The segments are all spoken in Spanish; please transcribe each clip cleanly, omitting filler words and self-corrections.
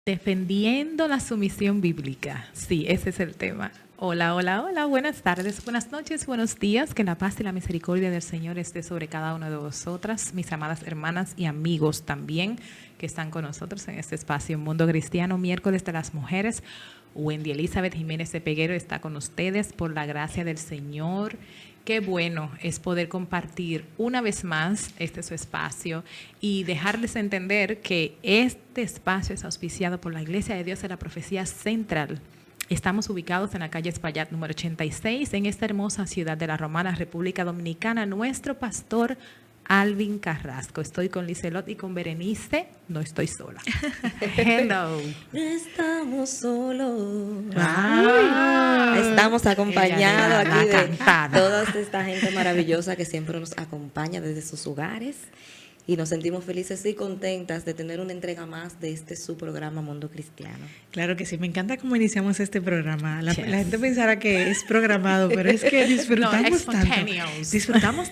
Defendiendo la sumisión bíblica. Sí, ese es el tema. Hola, hola, hola. Buenas tardes, buenas noches, buenos días. Que la paz y la misericordia del Señor esté sobre cada una de vosotras, mis amadas hermanas y amigos también que están con nosotros en este espacio Mundo Cristiano, miércoles de las mujeres. Wendy Elizabeth Jiménez de Peguero está con ustedes por la gracia del Señor. Qué bueno es poder compartir una vez más este su espacio y dejarles entender que este espacio es auspiciado por la Iglesia de Dios de la Profecía Central. Estamos ubicados en la calle Espaillat número 86 en esta hermosa ciudad de la Romana, República Dominicana. Nuestro pastor Alvin Carrasco. Estoy con Lizelot y con Berenice. No estoy sola. Hello. No estamos solos. Ah, Estamos acompañados aquí de cantada. toda esta gente maravillosa que siempre nos acompaña desde sus hogares. Y nos sentimos felices y contentas de tener una entrega más de este su programa Mundo Cristiano. Claro que sí, me encanta cómo iniciamos este programa. La Yes. gente pensará que es programado, pero es que disfrutamos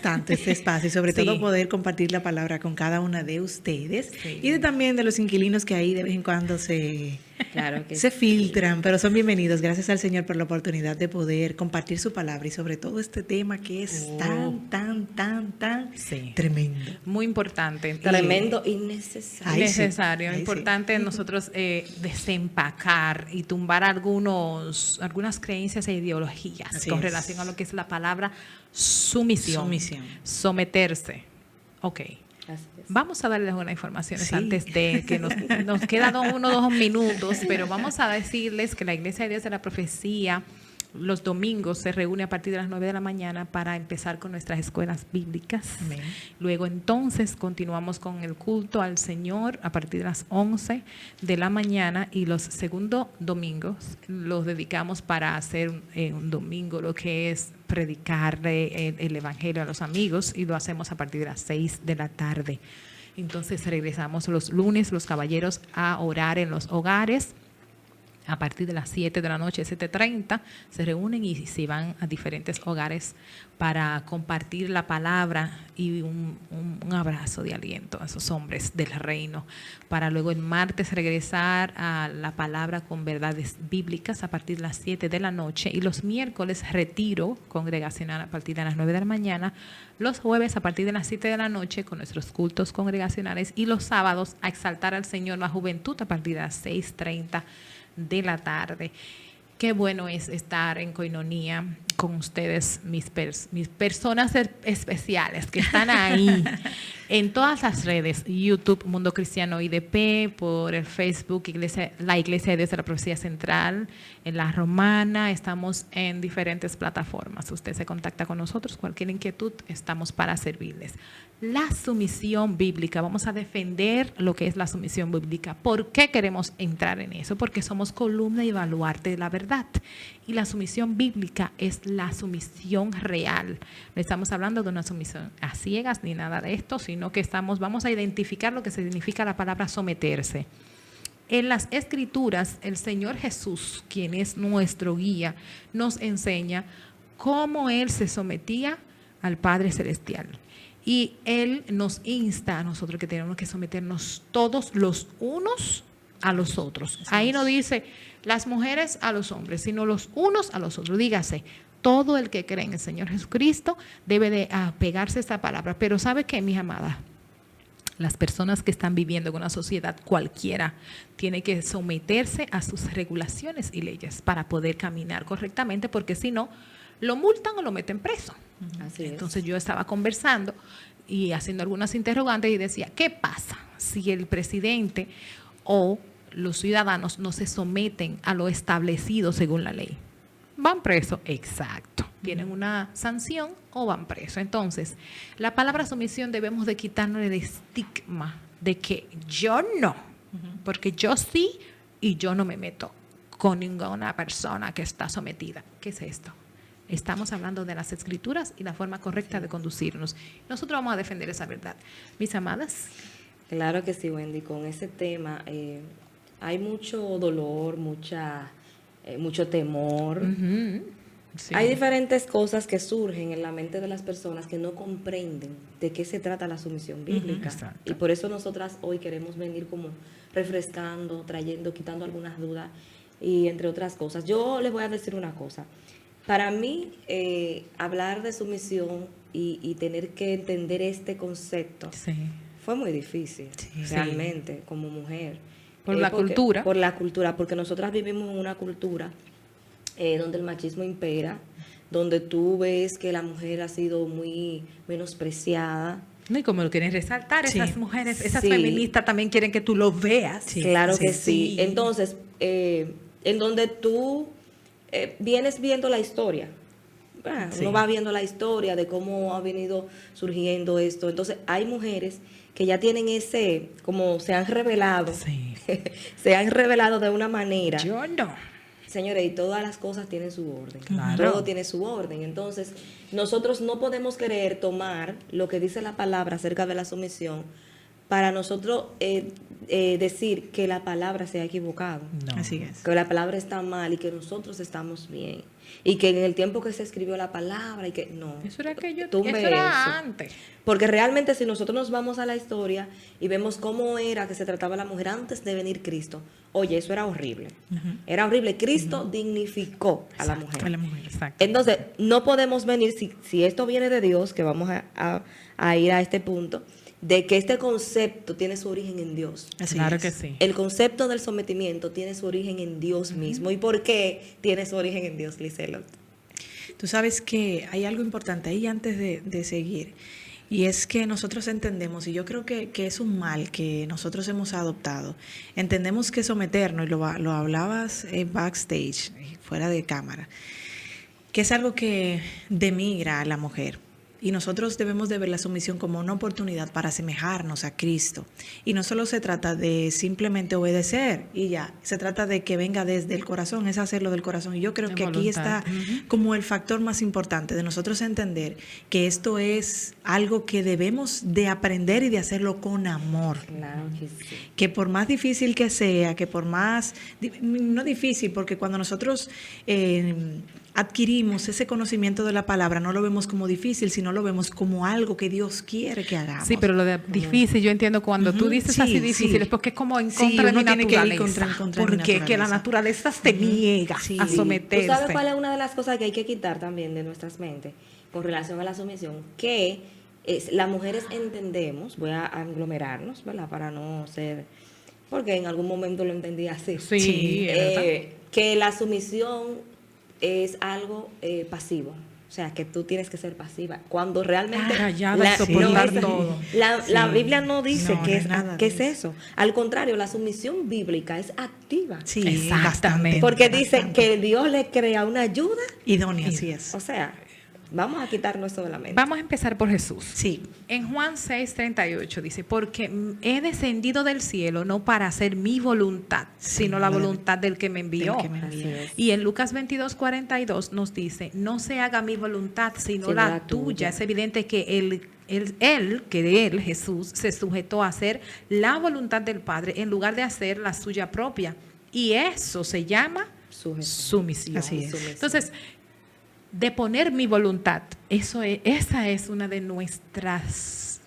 tanto este espacio y sobre Sí. todo poder compartir la palabra con cada una de ustedes Sí. y también de los inquilinos que ahí de vez en cuando se Claro que se filtran, pero son bienvenidos. Gracias al Señor por la oportunidad de poder compartir su palabra y sobre todo este tema que es tan Sí. tremendo. Muy importante. tremendo y necesario. Ay, sí. Necesario, Ay, sí. importante nosotros desempacar y tumbar algunas creencias e ideologías Así con es. relación a lo que es la palabra sumisión. Sumisión. Someterse. Ok. Así es. Vamos a darles algunas informaciones Sí. antes de que nos quedan unos 2 minutos, pero vamos a decirles que la Iglesia de Dios de la Profecía los domingos se reúne a partir de las 9 de la mañana para empezar con nuestras escuelas bíblicas. Amén. Luego entonces continuamos con el culto al Señor a partir de las 11 de la mañana y los segundos domingos los dedicamos para hacer un domingo lo que es predicarle el Evangelio a los amigos y lo hacemos a partir de las 6 de la tarde. Entonces regresamos los lunes, los caballeros, a orar en los hogares. A partir de las 7 de la noche, 7:30, se reúnen y se van a diferentes hogares para compartir la palabra y un abrazo de aliento a esos hombres del reino, para luego el martes regresar a la palabra con verdades bíblicas a partir de las 7 de la noche y los miércoles retiro congregacional a partir de las 9 de la mañana, los jueves a partir de las 7 de la noche con nuestros cultos congregacionales y los sábados a exaltar al Señor la juventud a partir de las 6:30 de la tarde. Qué bueno es estar en coinonía con ustedes, mis personas especiales que están ahí en todas las redes, YouTube, Mundo Cristiano IDP, por el Facebook, la Iglesia de Dios de la Profecía Central, en la Romana, estamos en diferentes plataformas. Usted se contacta con nosotros, cualquier inquietud, estamos para servirles. La sumisión bíblica, vamos a defender lo que es la sumisión bíblica. ¿Por qué queremos entrar en eso? Porque somos columna y baluarte de la verdad. Y la sumisión bíblica es la sumisión real. No estamos hablando de una sumisión a ciegas ni nada de esto, sino que vamos a identificar lo que significa la palabra someterse. En las Escrituras, el Señor Jesús, quien es nuestro guía, nos enseña cómo Él se sometía al Padre Celestial. Y Él nos insta a nosotros que tenemos que someternos todos los unos a los otros. Ahí no dice las mujeres a los hombres, sino los unos a los otros. Dígase, todo el que cree en el Señor Jesucristo debe de apegarse a esta palabra. Pero ¿sabe qué, mis amadas? Las personas que están viviendo en una sociedad cualquiera tienen que someterse a sus regulaciones y leyes para poder caminar correctamente, porque si no, lo multan o lo meten preso. Así es. Entonces yo estaba conversando y haciendo algunas interrogantes y decía, ¿qué pasa si el presidente o los ciudadanos no se someten a lo establecido según la ley? Van presos, exacto. Tienen una sanción o van presos. Entonces, la palabra sumisión debemos de quitarnos el estigma de que yo no, porque yo sí y yo no me meto con ninguna persona que está sometida. ¿Qué es esto? Estamos hablando de las Escrituras y la forma correcta de conducirnos. Nosotros vamos a defender esa verdad. Mis amadas. Claro que sí, Wendy. Con ese tema hay mucho dolor, mucho temor. Sí. Hay diferentes cosas que surgen en la mente de las personas que no comprenden de qué se trata la sumisión bíblica. Exacto. Y por eso nosotras hoy queremos venir como refrescando, trayendo, quitando algunas dudas y entre otras cosas. Yo les voy a decir una cosa. Para mí, hablar de sumisión y tener que entender este concepto Sí. fue muy difícil, Sí. realmente, como mujer. Por la cultura. Por la cultura, porque nosotras vivimos en una cultura donde el machismo impera, donde tú ves que la mujer ha sido muy menospreciada. No, y como lo quieren resaltar, Sí. esas mujeres, esas Sí. feministas también quieren que tú lo veas. Sí, Claro que sí. sí. Entonces, en donde tú vienes viendo la historia. Sí. Uno va viendo la historia de cómo ha venido surgiendo esto. Entonces, hay mujeres que ya tienen ese, como se han revelado, Sí. se han revelado de una manera. Yo no. Señores, y todas las cosas tienen su orden. Claro. Todo tiene su orden. Entonces, nosotros no podemos querer tomar lo que dice la palabra acerca de la sumisión para nosotros decir que la palabra se ha equivocado. No. Así es. Que la palabra está mal y que nosotros estamos bien. Y que en el tiempo que se escribió la palabra y que no. Eso era aquello, tumbe eso era eso. antes. Porque realmente si nosotros nos vamos a la historia y vemos cómo era que se trataba la mujer antes de venir Cristo, oye, eso era horrible. Era horrible. Cristo dignificó a la mujer. A la mujer. Exacto. Entonces, no podemos venir, si esto viene de Dios, que vamos a ir a este punto, de que este concepto tiene su origen en Dios. Así Claro es. que sí. El concepto del sometimiento tiene su origen en Dios mismo. ¿Y por qué tiene su origen en Dios, Liselot? Tú sabes que hay algo importante ahí antes de seguir, y es que nosotros entendemos, y yo creo que es un mal que nosotros hemos adoptado, entendemos que someternos, y lo hablabas backstage, fuera de cámara, que es algo que denigra a la mujer. Y nosotros debemos de ver la sumisión como una oportunidad para asemejarnos a Cristo. Y no solo se trata de simplemente obedecer y ya, se trata de que venga desde el corazón, es hacerlo del corazón. Y yo creo De que aquí está voluntad. como el factor más importante de nosotros entender que esto es algo que debemos de aprender y de hacerlo con amor. Claro que sí. Que por más difícil que sea, que por más, no difícil, porque cuando nosotros adquirimos ese conocimiento de la palabra, no lo vemos como difícil, sino lo vemos como algo que Dios quiere que hagamos. Sí, pero lo de difícil, yo entiendo cuando tú dices Sí, así difícil, sí. es porque es como en Sí, contra de uno mi tiene que ir naturaleza. contra mi porque que la naturaleza te niega Sí. a ¿Tú someterse. sabes cuál es una de las cosas que hay que quitar también de nuestras mentes con relación a la sumisión? Que las mujeres entendemos, voy a aglomerarnos, ¿verdad? Para no ser, porque en algún momento lo entendí así. Sí, es verdad. Que la sumisión es algo pasivo. O sea, que tú tienes que ser pasiva. Cuando realmente Callada y soportar no es- todo. la Biblia no dice No, que no es, es nada que de es eso. eso. Al contrario, la sumisión bíblica es activa. Sí, Exactamente. bastante, Porque dice bastante. que Dios le crea una ayuda. Idónea, así es. O sea, vamos a quitarnos eso de la mente. Vamos a empezar por Jesús. Sí, En Juan 6:38 dice, porque he descendido del cielo no para hacer mi voluntad, sino la voluntad del que me envió. del que me envió. Así es. Y en Lucas 22:42 nos dice, no se haga mi voluntad, sino la tuya. Es evidente que él, Jesús, se sujetó a hacer la voluntad del Padre en lugar de hacer la suya propia. Y eso se llama sumisión. Así es. Sumisión. Entonces, de poner mi voluntad, esa es una de nuestras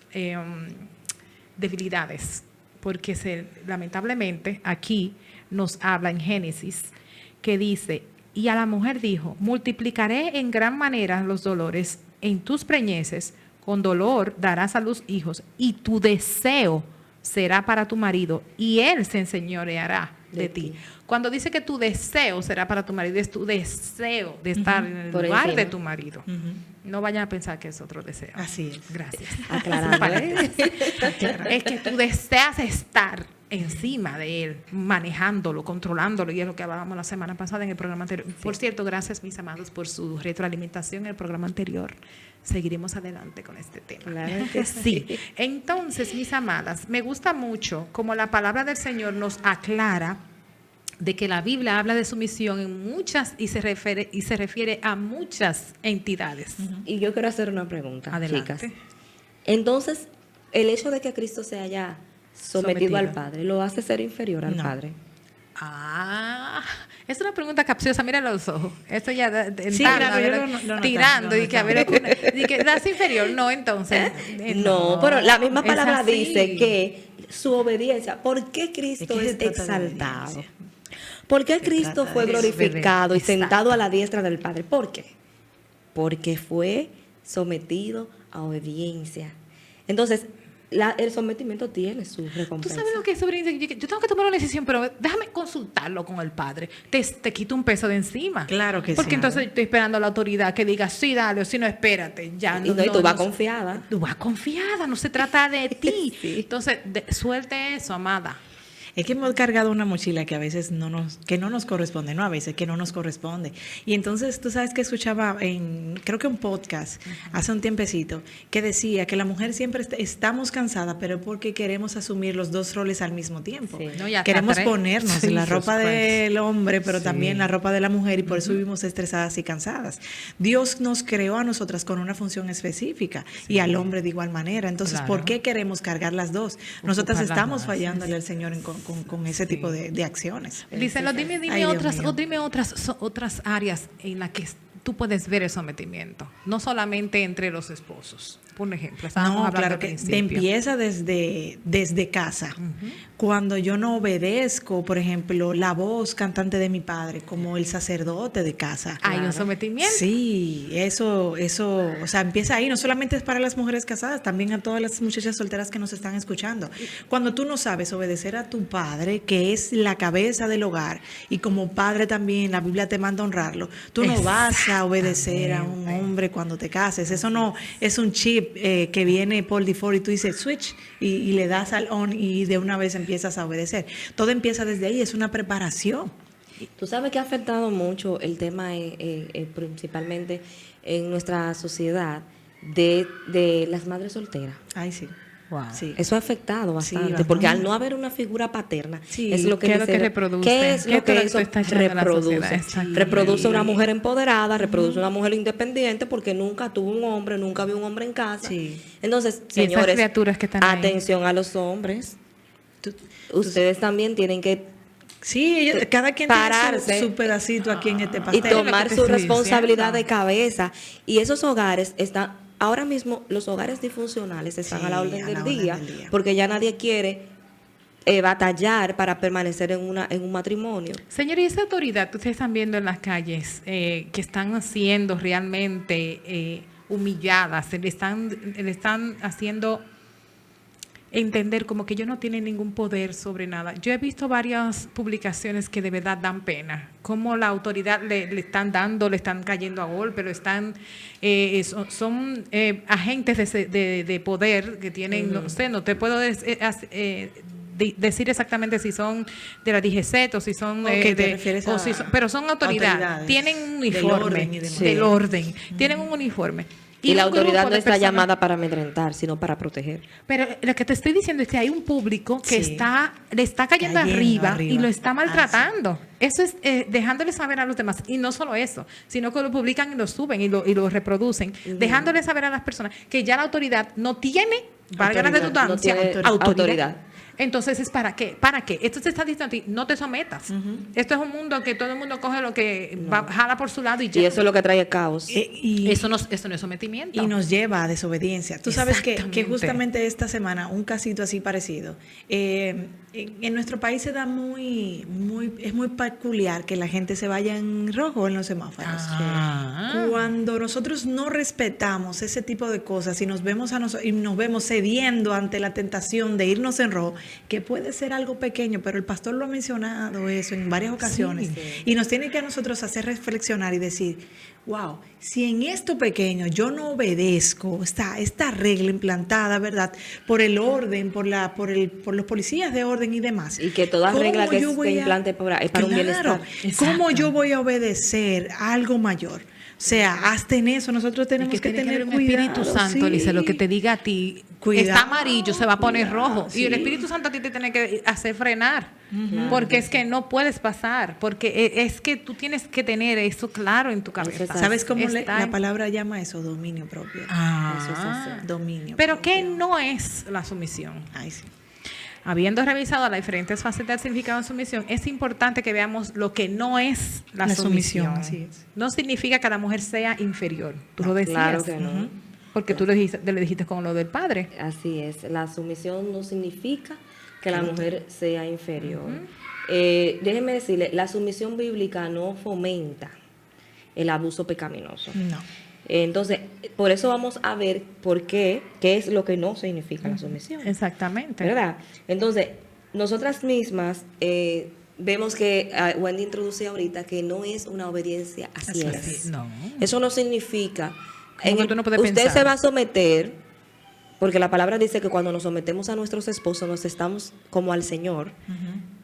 debilidades, porque lamentablemente aquí nos habla en Génesis que dice, y a la mujer dijo, multiplicaré en gran manera los dolores en tus preñeces, con dolor darás a luz hijos, y tu deseo será para tu marido, y él se enseñoreará de ti. Cuando dice que tu deseo será para tu marido, es tu deseo de estar en el Por lugar encima. de tu marido. No vayan a pensar que es otro deseo. así es. Gracias. Aclarando, ¿eh? Es que tú deseas estar encima de él, manejándolo, controlándolo, y es lo que hablábamos la semana pasada en el programa anterior. Por cierto, gracias mis amados por su retroalimentación en el programa anterior. Seguiremos adelante con este tema. Claro que Sí. Entonces, mis amadas, me gusta mucho como la palabra del Señor nos aclara de que la Biblia habla de sumisión en muchas y se refiere a muchas entidades. Y yo quiero hacer una pregunta, Adelante. chicas. Entonces, el hecho de que Cristo se haya sometido al Padre, ¿lo hace ser inferior al No. Padre? Es una pregunta capciosa, mira los ojos. Esto ya Sí, claro, tirando y que a ver, y que raza inferior, no, entonces. No, pero la misma es palabra así. dice que su obediencia, ¿por qué Cristo ¿De qué se es trata la exaltado? obediencia? ¿Por qué Se Cristo trata fue de eso. glorificado y Exacto. sentado a la diestra del Padre? ¿Por qué? Porque fue sometido a obediencia. Entonces, el sometimiento tiene su Tú recompensa. sabes lo que es obediencia. Yo tengo que tomar una decisión, pero déjame consultarlo con el padre. Te quito un peso de encima. Claro que Porque sí. entonces estoy esperando a la autoridad que diga, sí, dale, o si no, espérate. Ya, Y tú vas no- confiada. Tú vas confiada, no se trata de ti. Sí. Entonces, suelte eso, amada. Es que hemos cargado una mochila que a veces no nos corresponde, no a veces, que no nos corresponde. Y entonces, tú sabes que escuchaba creo que un podcast hace un tiempecito, que decía que la mujer siempre estamos cansadas, pero porque queremos asumir los dos roles al mismo tiempo. Sí. No, y hasta Queremos tres. ponernos Sí, la Jesus ropa Christ. del hombre, pero Sí. también la ropa de la mujer, y por eso vivimos estresadas y cansadas. Dios nos creó a nosotras con una función específica y al hombre de igual manera. Entonces, Claro. ¿por qué queremos cargar las dos? Nosotras Ocupar las estamos dos. fallándole al Señor con ese tipo de acciones. Díselo, dime Ay, Dios otras, mío. dime otras áreas en las que tú puedes ver el sometimiento, no solamente entre los esposos. Por ejemplo, estábamos No, hablando claro al que principio. empieza desde casa. Cuando yo no obedezco, por ejemplo, la voz cantante de mi padre, como el sacerdote de casa. Hay un sometimiento. Sí, eso, o sea, empieza ahí. No solamente es para las mujeres casadas, también a todas las muchachas solteras que nos están escuchando. Cuando tú no sabes obedecer a tu padre, que es la cabeza del hogar, y como padre también la Biblia te manda a honrarlo, tú no vas a obedecer a un hombre cuando te cases. Eso no es un chip que viene por default y tú dices switch y le das al on y de una vez empiezas a obedecer. Todo empieza desde ahí, es una preparación. Tú sabes que ha afectado mucho el tema, principalmente en nuestra sociedad, de las madres solteras. Ay, sí. Wow. Sí. Eso ha afectado bastante, bastante. porque al no haber una figura paterna, Sí, es lo que ¿qué es lo que dice- reproduce? ¿Qué es ¿Qué lo que todo eso esto está echando a la reproduce? sociedad? Exactamente. Reproduce una mujer empoderada, reproduce una mujer independiente, porque nunca tuvo un hombre, nunca vio un hombre en casa. Sí. Entonces, Y esas señores, criaturas que están ahí. atención a los hombres. Tú- Ustedes también tienen que Sí, cada quien Pararse. tiene su pedacito aquí en este y pastel. tomar lo que su te estoy responsabilidad diciendo. de cabeza. Y esos hogares están, ahora mismo los hogares disfuncionales están Sí, a la orden a del la orden día, del día. porque ya nadie quiere batallar para permanecer en un matrimonio. Señor, y esa autoridad que ustedes están viendo en las calles, que están siendo realmente humilladas, le están haciendo entender como que ellos no tienen ningún poder sobre nada. Yo he visto varias publicaciones que de verdad dan pena, como la autoridad le están dando, le están cayendo a golpe, lo están, son agentes de poder que tienen, no sé, no te puedo decir exactamente si son de la DGC o si son Ok, te refieres o a si pero son autoridades, tienen un del uniforme orden y demás. del orden, tienen un uniforme. Y la un grupo autoridad no de está personas- llamada para amedrentar, sino para proteger. Pero lo que te estoy diciendo es que hay un público que Sí. le está cayendo Cayendo arriba arriba. y lo está Ah, maltratando. Eso es dejándole saber a los demás. Y no solo eso, sino que lo publican y lo suben y lo reproducen, dejándole saber a las personas que ya la autoridad no tiene, valga la Autoridad, redundancia, no tiene autoridad. Entonces, ¿es para qué? ¿Para qué? Esto te está diciendo a ti, no te sometas. Esto es un mundo que todo el mundo coge lo que jala por su lado y ya. Y eso es lo que trae el caos. Y Eso no es sometimiento. y nos lleva a desobediencia. Tú sabes que Exactamente. justamente esta semana, un casito así parecido, en nuestro país se da es muy peculiar que la gente se vaya en rojo en los semáforos. Ah. Cuando nosotros no respetamos ese tipo de cosas y nos vemos y nos vemos cediendo ante la tentación de irnos en rojo, que puede ser algo pequeño, pero el pastor lo ha mencionado eso en varias ocasiones, y nos tiene que a nosotros hacer reflexionar y decir, wow, si en esto pequeño yo no obedezco esta regla implantada, ¿verdad? Por el orden, por los policías de orden y demás. Y que toda ¿cómo regla que yo se voy a- implante es para un bienestar. ¿Cómo yo voy a obedecer a algo mayor? O sea, hasta en eso nosotros tenemos Y que tiene tener haber un cuidado. Espíritu Santo, sí. Elisa, lo que te diga a ti, Cuidado, está amarillo, se va a poner cuidado, rojo. Y el sí. Espíritu Santo a ti te tiene que hacer frenar, porque es que no puedes pasar, porque es que tú tienes que tener eso claro en tu cabeza. Exacto. ¿Sabes cómo Está la en- palabra llama eso? Dominio propio. Ah. Eso es así, dominio Pero propio. ¿qué no es la sumisión? Ay, sí. habiendo revisado las diferentes facetas del significado de sumisión, es importante que veamos lo que no es la sumisión. Así es. No significa que la mujer sea inferior. Tú lo decías. Claro que no. Ujú. Porque tú le dijiste con lo del padre. Así es, la sumisión no significa que la mujer sea inferior. Déjeme decirle, la sumisión bíblica no fomenta el abuso pecaminoso. No. Entonces, por eso vamos a ver qué es lo que no significa la sumisión. Exactamente. ¿Verdad? Entonces, nosotras mismas vemos que Wendy introduce ahorita que no es una obediencia a Así ciegas. es. No. Eso no significa... ¿Cómo que tú no puedes usted pensar? se va a someter, porque la palabra dice que cuando nos sometemos a nuestros esposos, nos estamos como al Señor,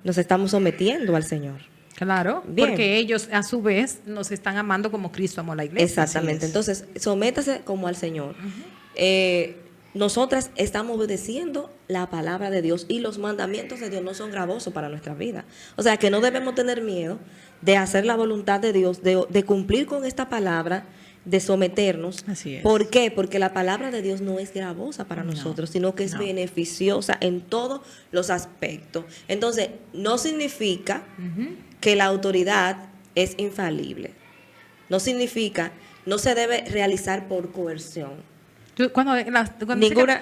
nos estamos sometiendo al Señor. Claro, Bien. porque ellos a su vez nos están amando como Cristo amó la iglesia. Exactamente. Entonces, sométase como al Señor. Nosotras estamos obedeciendo la palabra de Dios y los mandamientos de Dios no son gravosos para nuestra vida. O sea, que no debemos tener miedo de hacer la voluntad de Dios, de cumplir con esta palabra, de someternos. Así es. ¿Por qué? Porque la palabra de Dios no es gravosa para nosotros, sino que es no. beneficiosa en todos los aspectos. Entonces, no significa que la autoridad es infalible. No significa, no se debe realizar por coerción. Cuando Ninguna-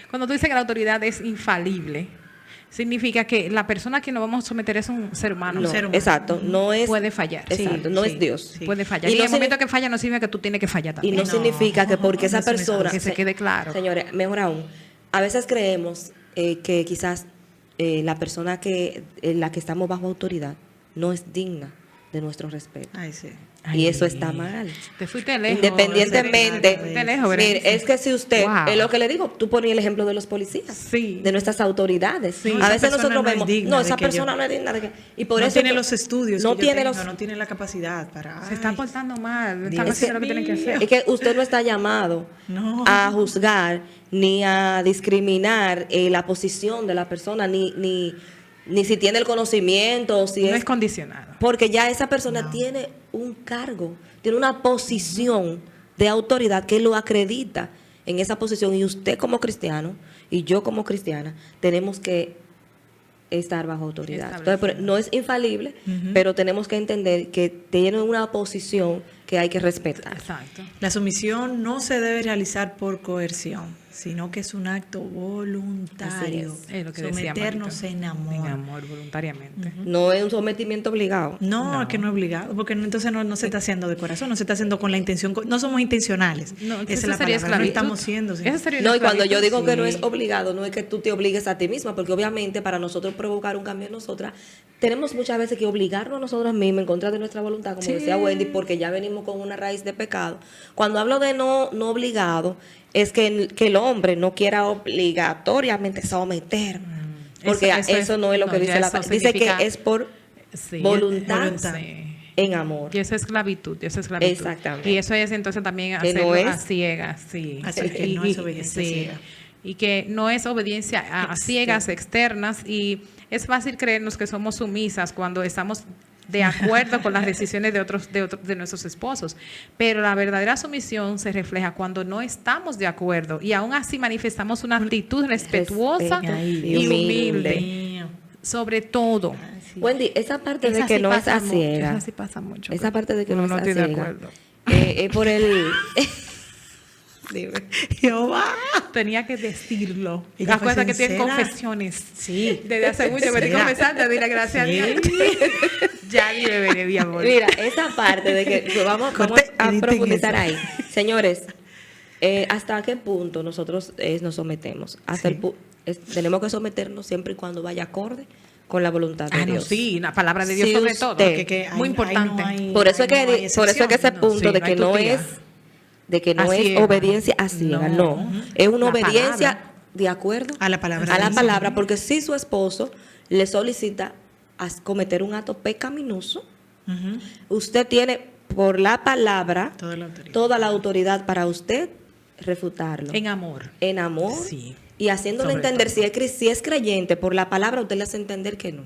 cuando tú dices que la autoridad es infalible, significa que la persona a quien nos vamos a someter es un ser humano. No, ser humano. exacto, no es... Puede fallar. Exacto, Sí, no sí, es Dios. sí. Puede fallar. Y Y, no en el momento signi- que falla no significa que tú tienes que fallar Y también. no No, significa que porque esa no significa persona... que se quede claro. Señores, mejor aún, a veces creemos que quizás la persona la que estamos bajo autoridad no es digna de nuestro respeto. Ay, sí. Y eso está mal. Te fuiste lejos. Independientemente, Te fuiste lejos, mire, Berenice. es que si usted, Wow. es lo que le digo, tú ponías el ejemplo de los policías, Sí. de nuestras autoridades. Sí. A Esa veces persona nosotros no es vemos, digna no, de esa que yo- persona no es digna de que... Y por no eso tiene yo- los estudios no que yo tiene tengo, los... no tiene la capacidad para... Se están Ay, portando mal. Dios Están haciendo lo que tienen que mío. hacer. Es que usted no está llamado No. a juzgar ni a discriminar la posición de la persona, ni si tiene el conocimiento, o si No es... es condicionado. Porque ya esa persona tiene un cargo, tiene una posición de autoridad que lo acredita en esa posición. Y usted como cristiano y yo como cristiana tenemos que estar bajo autoridad. Entonces, pero no es infalible, pero tenemos que entender que tiene una posición que hay que respetar. Exacto. La sumisión no se debe realizar por coerción, sino que es un acto voluntario. Así Es lo que decía Someternos Marita. en amor. En amor, voluntariamente. No es un sometimiento obligado. No, No. es que no es obligado, porque entonces no se está haciendo de corazón, no se está haciendo con la intención, no somos intencionales. No, Esa eso es la sería palabra, no esclavitud. estamos siendo. Eso sería una No, y cuando yo esclavitud, digo que no sí. es obligado, no es que tú te obligues a ti misma, porque obviamente para nosotros provocar un cambio en nosotras, tenemos muchas veces que obligarnos a nosotras mismas en contra de nuestra voluntad, como decía Wendy, porque ya venimos con una raíz de pecado. Cuando hablo de no obligado, es que el hombre no quiera obligatoriamente someter, porque eso no es lo que dice ya la eso palabra. Dice que significa- es por Sí, voluntad sí. en amor. Y eso es esclavitud, y eso es esclavitud. Exactamente. Y eso es entonces también Que hacerlo no es- a ciegas, sí. Así que no es obediencia ciega. Y que no es obediencia a ciegas externas, y es fácil creernos que somos sumisas cuando estamos de acuerdo con las decisiones de nuestros esposos, pero la verdadera sumisión se refleja cuando no estamos de acuerdo y aún así manifestamos una actitud respetuosa Respeto y y humilde, Mío. sobre todo. Wendy, esa parte de Esa que sí no es pasa a mucho, ciega, esa sí pasa mucho. esa parte de que no es a estoy de ciega, acuerdo. es por el... Dime. Jehová. Tenía que decirlo. Ella fue Acuérdate que tiene sincera. confesiones. Sí. Desde hace mucho me estoy Sincera. confesando, dile gracias a Dios. Ya beberé, mi amor. Mira, esa parte de que vamos Corte, a editen profundizar eso. ahí. Señores, ¿hasta qué punto nosotros nos sometemos? Sí. Tenemos que someternos siempre y cuando vaya acorde con la voluntad de Ah, no, Dios. sí, la palabra de Dios Si sobre todo. usted- Que Muy ahí importante. no hay- Por eso es que, ahí no hay por eso es que ese excepción, punto sí, de no que hay no tutía. es A ciega. obediencia a ciega, No. no. Es una La obediencia palabra. de acuerdo A la palabra a la de Dios. palabra, porque si su esposo le solicita cometer un acto pecaminoso, Ujú. usted tiene por la palabra Toda la autoridad. toda la autoridad para usted refutarlo. En amor. En amor Sí. y haciéndole Sobre entender, todo. si es creyente, por la palabra usted le hace entender que no.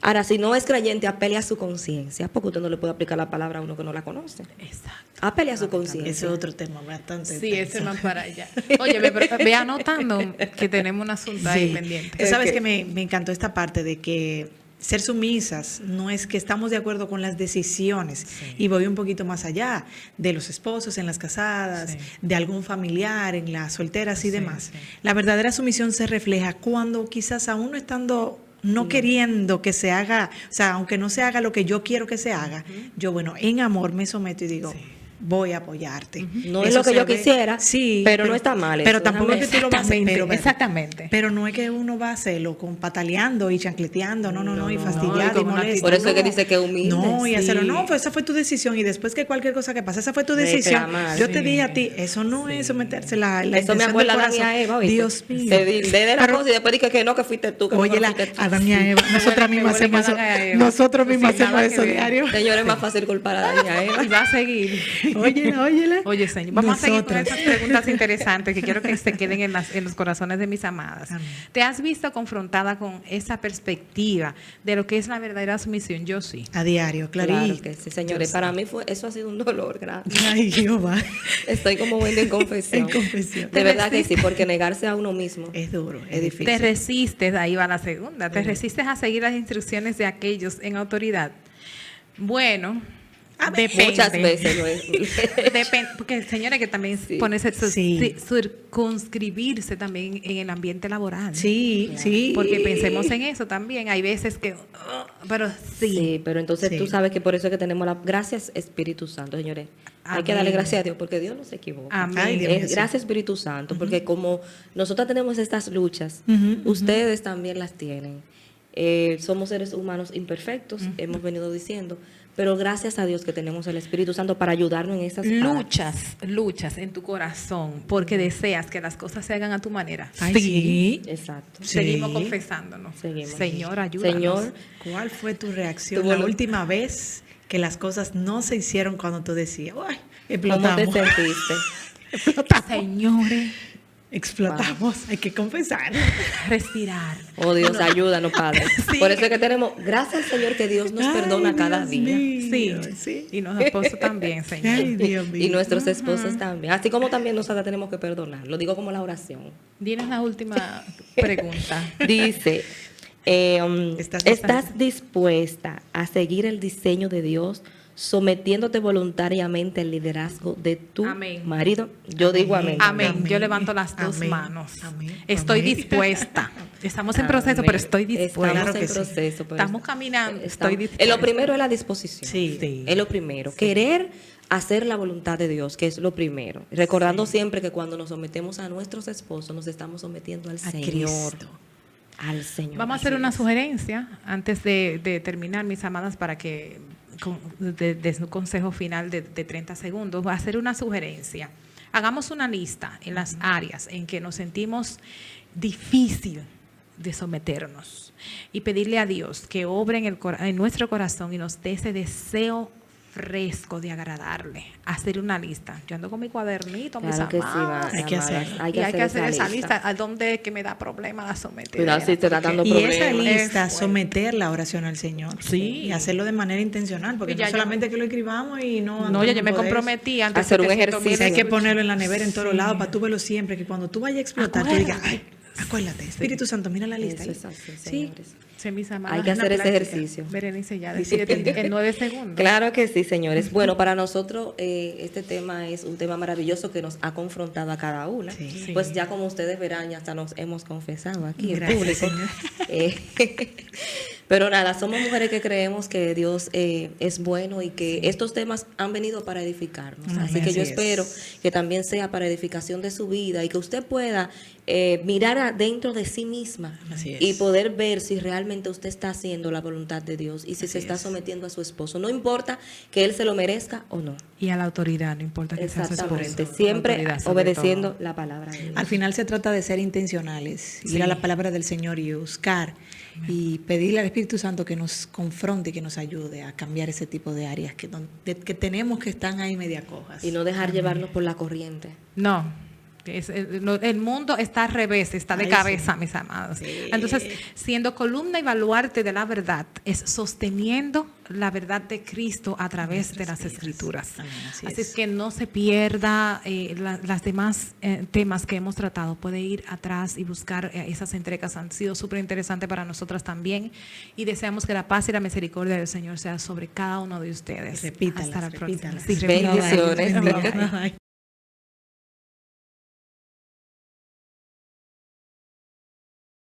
Ahora, si no es creyente, apele a su conciencia, porque usted no le puede aplicar la palabra a uno que no la conoce. Exacto. Apele a su Ese conciencia. es otro tema bastante. Sí, ese intenso. más para allá. Oye, ve anotando que tenemos un asunto ahí Sí. pendiente. Tú sabes Ok. que me encantó esta parte de que ser sumisas no es que estamos de acuerdo con las decisiones. Y voy un poquito más allá de los esposos en las casadas, Sí. de algún familiar en las solteras y Sí, demás. sí. La verdadera sumisión se refleja cuando quizás aún no estando, no queriendo que se haga, o sea, aunque no se haga lo que yo quiero que se haga, yo, bueno, en amor me someto y digo, Sí. voy a apoyarte. No es Eso lo que se yo ve- quisiera, sí, pero no está mal Pero eso, tampoco es déjame- que tú lo vas a hacer, Exactamente. pero no es que uno va a hacerlo con pataleando y chancleteando, no, y No, fastidiado y y, con una molesto. Por eso es que no. dice que humilde. No, y Sí. hacerlo, no, pues esa fue tu decisión y después que cualquier cosa que pase, esa fue tu decisión. Reclamar. Yo te Sí. dije a ti, eso no es someterse la Eso me intención acuerda a del Adán y a corazón. Eva, ¿oíste? Dios mío. Se de la Pero- cosa y después dije que no, que fuiste tú. Que Oye, no la fuiste tú. Adán y a Eva, nosotras Me mismas huele hacemos que eso, Adán y a Eva. nosotros mismas Sin hacemos nada que eso ver. diario. Señor, es más fácil culpar a Adán y a Eva. Y va a seguir. Óyela. Oye, señor, vamos a seguir con Nosotras. esas preguntas interesantes que quiero que se queden en los corazones de mis amadas. Amén. ¿Te has visto confrontada con esa perspectiva de lo que es la verdadera sumisión? Yo sí. A diario, Claro clarito. que sí, señores. Para mí eso ha sido un dolor grande. Ay, Jehová. Estoy como Wendy en confesión. En confesión. De verdad que sí, porque negarse a uno mismo Es duro, es es difícil. Te resistes, ahí va la segunda, te resistes a seguir las instrucciones de aquellos en autoridad. Bueno, depende. Muchas veces lo es. Depende, porque señores que también Sí. ponerse Sí. circunscribirse también en el ambiente laboral. Sí, sí. Porque pensemos en eso también. Hay veces que, pero sí. Sí, pero entonces Sí. tú sabes que por eso es que tenemos la gracias Espíritu Santo, señores. Hay que Amén. darle gracias a Dios porque Dios no se equivoca. Amén. Ay, Dios mío, Es sí. gracias Espíritu Santo, porque como nosotras tenemos estas luchas, ustedes también las tienen. Somos seres humanos imperfectos, hemos venido diciendo, pero gracias a Dios que tenemos el Espíritu Santo para ayudarnos en esas Luchas en tu corazón porque deseas que las cosas se hagan a tu manera. Ay, sí. Exacto. Sí. Seguimos confesándonos. Seguimos. Señor, ayúdanos. Señor, ¿Cuál fue tu reacción Tu la volu- última vez que las cosas no se hicieron cuando tú decías, ¡ay! ¿cómo te Explotamos. sentiste? Señores, Explotamos, hay que confesar. respirar. Oh Dios, ayúdanos, Padre. Por eso es que tenemos, gracias al Señor que Dios nos perdona Ay, cada Dios día. mío, Sí. sí. Y los esposos también, Señor. Ay, Dios mío. Y nuestros esposos también. Así como también nosotros tenemos que perdonar. Lo digo como la oración. Dinos la última pregunta. Dice, ¿Estás ¿estás dispuesta a seguir el diseño de Dios sometiéndote voluntariamente al liderazgo de tu Amén. marido? Yo digo amén. Amén. Amén. Yo levanto las dos Amén. manos. Amén. Estoy Amén. dispuesta. Estamos en proceso, Amén. pero estoy dispuesta. Estamos Claro que en sí. proceso. pero Estamos caminando, estoy estamos- dispuesta. Lo primero es la disposición. Sí. Es lo primero. Querer hacer la voluntad de Dios, que es lo primero. Recordando siempre que cuando nos sometemos a nuestros esposos, nos estamos sometiendo al A Señor. Cristo. Al Señor. Vamos a hacer Así una es. sugerencia antes de terminar, mis amadas, para que de su consejo final de 30 segundos. Va a hacer una sugerencia. Hagamos una lista en las áreas en que nos sentimos difícil de someternos y pedirle a Dios que obre en nuestro corazón y nos dé ese deseo fresco de agradarle. Hacer una lista. Yo ando con mi cuadernito, mis Claro que sí, amadas. Hay que amadas. hacer. Hay Y hay que hacer esa lista. lista. ¿A dónde es que me da problema la someter? Cuidado si te está dando Y esa problemas. lista, Es someter la oración al Señor. Sí. Y hacerlo de manera intencional, porque Y ya no yo- solamente que lo escribamos y no... No, ya yo me andamos de eso. comprometí antes Hacer de un que se ejercicio. tome Hay que el- ponerlo en la nevera en todos Sí. lados para tú verlo siempre, que cuando tú vayas a explotar, tú digas, ay, acuérdate, Espíritu Santo, mira la lista. Eso ahí. es así, Sí. señores. Sí, mis amadas, Hay que una hacer ese práctica. ejercicio. Berenice, ya decídete en 9 segundos. Claro que sí, señores. Bueno, para nosotros este tema es un tema maravilloso que nos ha confrontado a cada una. Sí. Pues ya como ustedes verán, ya hasta nos hemos confesado aquí en Gracias, público. Señor. Pero nada, somos mujeres que creemos que Dios es bueno y que estos temas han venido para edificarnos. Amén, Así que yo así es. espero que también sea para edificación de su vida y que usted pueda mirar adentro de sí misma Así es. y poder ver si realmente usted está haciendo la voluntad de Dios y si se Así está es. sometiendo a su esposo. No importa que él se lo merezca o no. Y a la autoridad, no importa que sea su Exactamente. esposo. La Siempre autoridad sobre obedeciendo todo. la palabra de Dios. Al final se trata de ser intencionales, Sí. ir a la palabra del Señor y buscar y pedirle al Espíritu Santo que nos confronte y que nos ayude a cambiar ese tipo de áreas que tenemos que están ahí media cojas. Y no dejar llevarnos por la corriente. No, El mundo está al revés, está de Ay, cabeza, sí. mis amados. Sí. Entonces, siendo columna y baluarte de la verdad, es sosteniendo la verdad de Cristo a través de las vidas. Escrituras. Amén, así Así es. es que no se pierda las demás temas que hemos tratado. Puede ir atrás y buscar esas entregas. Han sido súper interesantes para nosotras también. Y deseamos que la paz y la misericordia del Señor sea sobre cada uno de ustedes. Repítalas, Hasta la próxima. repítalas. Sí, repítalas. Bendiciones. Bye, bye.